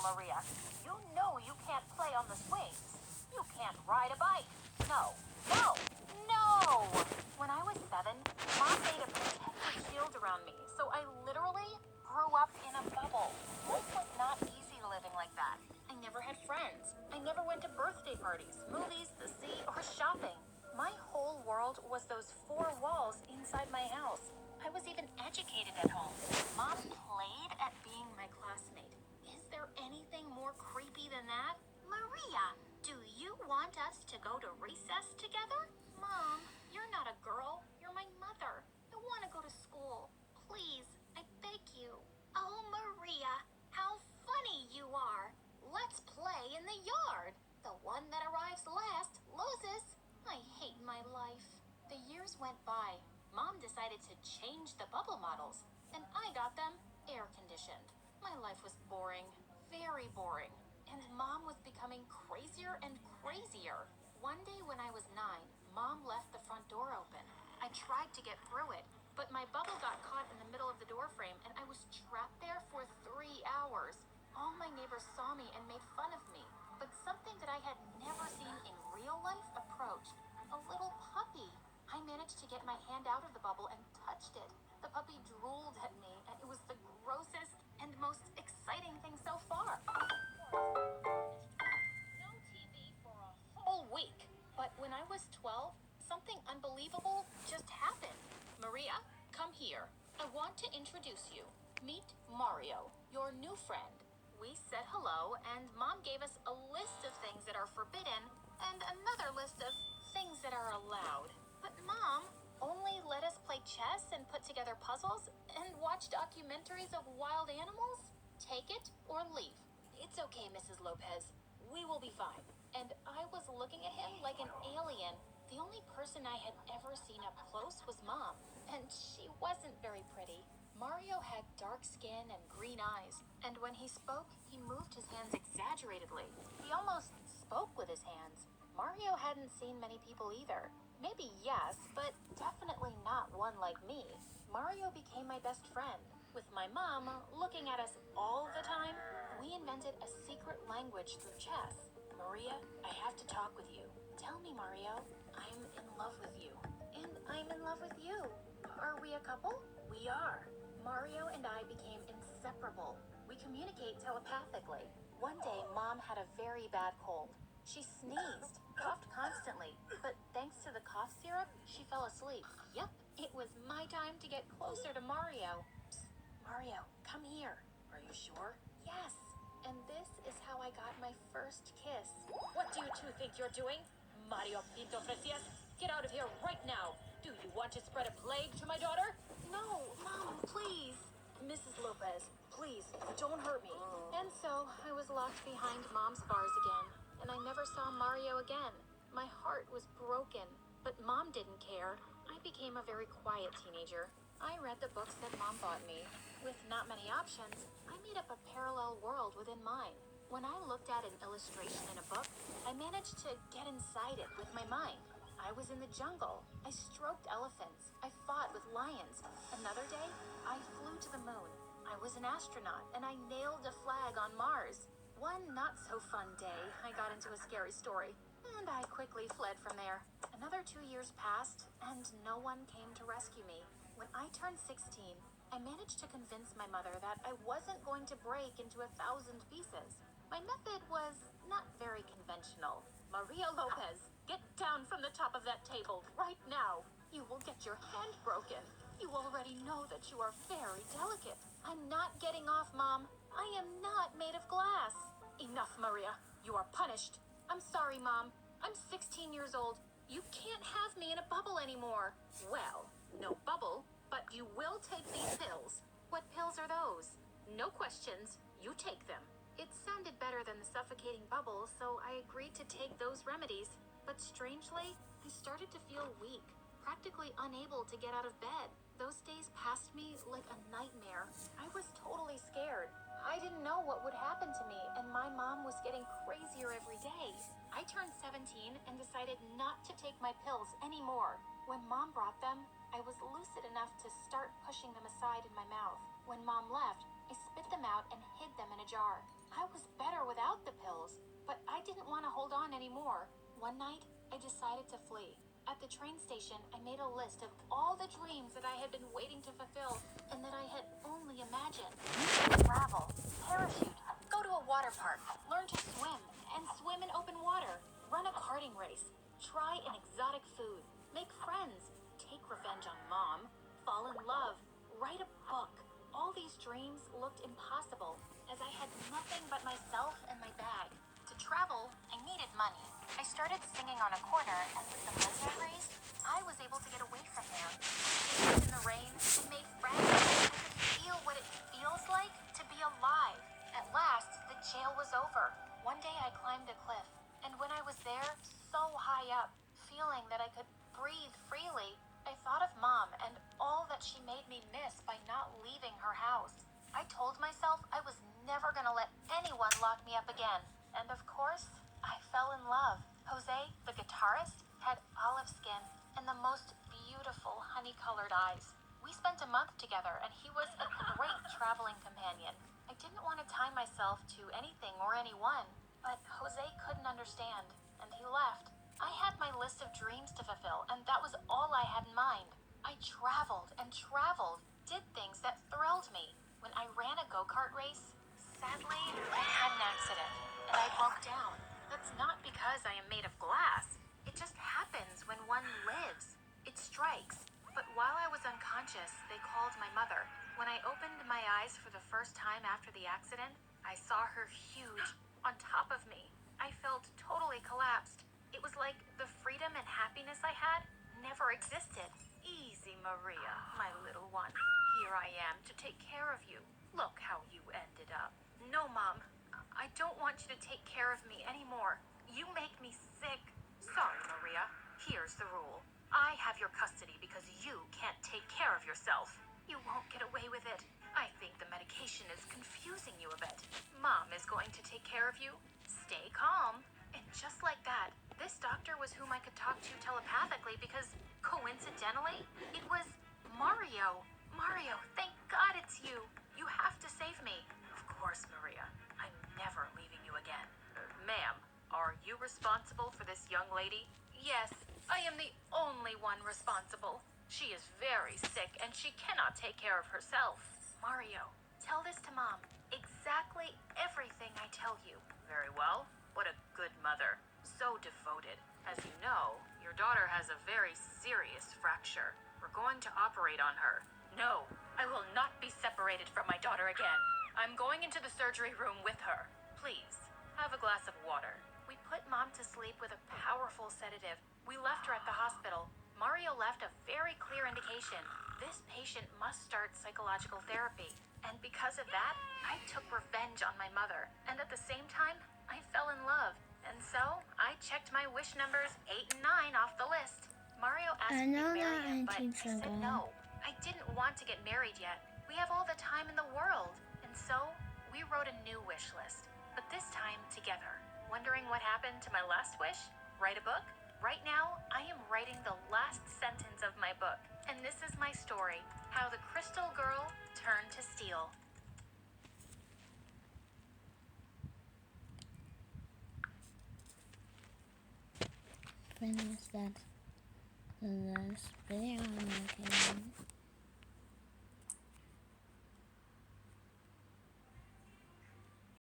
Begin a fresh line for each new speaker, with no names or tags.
Maria, you know you can't play on the swings. You can't ride a bike. No, no, no! When I was 7, Mom made a protective shield around me, so I literally grew up in a bubble. Life was not easy living like that. I never had friends. I never went to birthday parties, movies, the sea, or shopping. My whole world was those 4 walls inside my house. I was even educated at home. Mom played at being my classmate. Is there anything more creepy than that? Maria, do you want us to go to recess together? Mom, you're not a girl. You're my mother. I want to go to school. Please, I beg you. Oh, Maria, how funny you are. Let's play in the yard. The one that arrives last loses. I hate my life. The years went by. Mom decided to change the bubble models, and I got them air-conditioned. My life was boring, very boring, and Mom was becoming crazier and crazier. One day when I was 9, Mom left the front door open. I tried to get through it, but my bubble got caught in the middle of the door frame, and I was trapped there for 3 hours. All my neighbors saw me and made fun of me, but something that I had never seen in real life approached. A little puppy. I managed to get my hand out of the bubble and touched it. The puppy drooled at me, and it was the grossest and most exciting thing so far. No TV for a whole week. But when I was 12, something unbelievable just happened. Maria, come here. I want to introduce you. Meet Mario, your new friend. We said hello, and Mom gave us a list of things that are forbidden and another list of things that are allowed. But Mom only let us play chess and put together puzzles and watch documentaries of wild animals? Take it or leave. It's okay, Mrs. Lopez. We will be fine. And I was looking at him like an alien. The only person I had ever seen up close was Mom, and she wasn't very pretty. Mario had dark skin and green eyes, and when he spoke, he moved his hands exaggeratedly. He almost spoke with his hands. Mario hadn't seen many people either. Maybe yes, but definitely not one like me. Mario became my best friend. With my mom looking at us all the time, we invented a secret language through chess. Maria, I have to talk with you. Tell me, Mario, I'm in love with you. And I'm in love with you. Are we a couple? We are. Mario and I became inseparable. We communicate telepathically. One day, Mom had a very bad cold. She sneezed, coughed constantly, but thanks to the cough syrup, she fell asleep. Yep, it was my time to get closer to Mario. Psst, Mario, come here. Are you sure? Yes. And this is how I got my first kiss.
What do you two think you're doing? Mario Pinto Fresias, get out of here right now. Do you want to spread a plague to my daughter?
No, Mom, please.
Mrs. Lopez, please, don't hurt me.
And so I was locked behind Mom's bars again, and I never saw Mario again. My heart was broken, but Mom didn't care. I became a very quiet teenager. I read the books that Mom bought me. With not many options, I made up a parallel world within mine. When I looked at an illustration in a book, I managed to get inside it with my mind. I was in the jungle. I stroked elephants. I fought with lions. Another day, I flew to the moon. I was an astronaut, and I nailed a flag on Mars. One not-so-fun day, I got into a scary story, and I quickly fled from there. Another 2 years passed, and no one came to rescue me. When I turned 16, I managed to convince my mother that I wasn't going to break into 1,000 pieces. My method was not very conventional. Maria Lopez, get down from the top of that table right now. You will get your hand broken. You already know that you are very delicate. I'm not getting off, Mom. I am not made of glass. Enough, Maria. You are punished. I'm sorry, Mom. I'm 16 years old. You can't have me in a bubble anymore. Well, no bubble, but you will take these pills. What pills are those? No questions. You take them. It sounded better than the suffocating bubble, so I agreed to take those remedies. But strangely, I started to feel weak, practically unable to get out of bed. Those days passed me like a nightmare. I was totally scared. I didn't know what would happen to me, and my mom was getting crazier every day. I turned 17 and decided not to take my pills anymore. When Mom brought them, I was lucid enough to start pushing them aside in my mouth. When Mom left, I spit them out and hid them in a jar. I was better without the pills, but I didn't want to hold on anymore. One night, I decided to flee. At the train station, I made a list of all the dreams that I had been waiting to fulfill and that I had only imagined. Travel, parachute, go to a water park, learn to swim, and swim in open water, run a karting race, try an exotic food, make friends, take revenge on Mom, fall in love, write a book. All these dreams looked impossible as I had nothing but myself and my bag. To travel, I needed money. I started singing on a corner, and with the money I raised, I was able to get away from there. I danced in the rain, I made friends, I could feel what it feels like to be alive. At last, the jail was over. One day I climbed a cliff, and when I was there, so high up, feeling that I could breathe freely, I thought of Mom and all that she made me miss by not leaving her house. I told myself I was never gonna let anyone lock me up again. And of course, I fell in love. Jose, the guitarist, had olive skin and the most beautiful honey-colored eyes. We spent a month together and he was a great traveling companion. I didn't want to tie myself to anything or anyone, but Jose couldn't understand, and he left. I had my list of dreams to fulfill, and that was all I had in mind. I traveled and traveled, did things that thrilled me. When I ran a go-kart race, sadly, I had an accident, and I broke down. That's not because I am made of glass. It just happens when one lives. It strikes. But while I was unconscious, they called my mother. When I opened my eyes for the first time after the accident, I saw her huge, on top of me. I felt totally collapsed. It was like the freedom and happiness I had never existed. Easy, Maria, my little one. Here I am to take care of you. Look how you ended up. No, Mom. I don't want you to take care of me anymore. You make me sick. Sorry, Maria. Here's the rule. I have your custody because you can't take care of yourself. You won't get away with it. I think the medication is confusing you a bit. Mom is going to take care of you. Stay calm. And just like that, this doctor was whom I could talk to telepathically because, coincidentally, it was Mario. Mario, thank God it's you. You have to save me. Of course, Maria. I'm never leaving you again. Ma'am, are you responsible for this young lady? Yes, I am the only one responsible. She is very sick and she cannot take care of herself. Mario, tell this to Mom. Exactly everything I tell you. Very well. What a good mother. So devoted. As you know, your daughter has a very serious fracture. We're going to operate on her. No, I will not be separated from my daughter again. I'm going into the surgery room with her. Please, have a glass of water. We put Mom to sleep with a powerful sedative. We left her at the hospital. Mario left a very clear indication. This patient must start psychological therapy. And because of that, I took revenge on my mother. And at the same time, I fell in love. And so, I checked my wish numbers 8 and 9 off the list. Mario asked me to marry him, but I said no. I didn't want to get married yet. We have all the time in the world. And so, we wrote a new wish list. But this time, together. Wondering what happened to my last wish? Write a book? Right now, I am writing the last sentence of my book. And this is my story, how the Crystal Girl turned to steel.
Finish that this video.